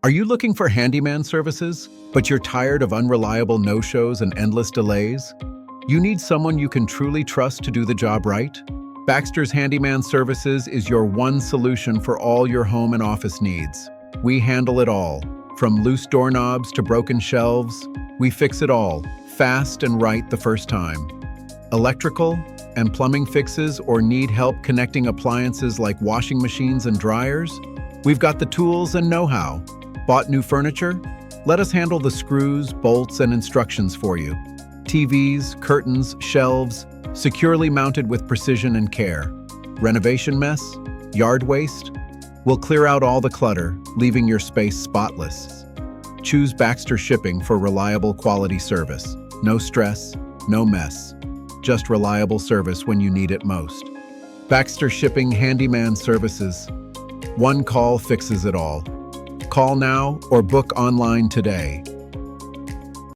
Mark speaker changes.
Speaker 1: Are you looking for handyman services, but you're tired of unreliable no-shows and endless delays? You need someone you can truly trust to do the job right? Baxter's Handyman Services is your one solution for all your home and office needs. We handle it all. From loose doorknobs to broken shelves, we fix it all, fast and right the first time. Electrical and plumbing fixes or need help connecting appliances like washing machines and dryers? We've got the tools and know-how. Bought new furniture? Let us handle the screws, bolts, and instructions for you. TVs, curtains, shelves, securely mounted with precision and care. Renovation mess? Yard waste? We'll clear out all the clutter, leaving your space spotless. Choose Baxter Shipping for reliable quality service. No stress, no mess. Just reliable service when you need it most. Baxter Shipping Handyman Services. One call fixes it all. Call now or book online today.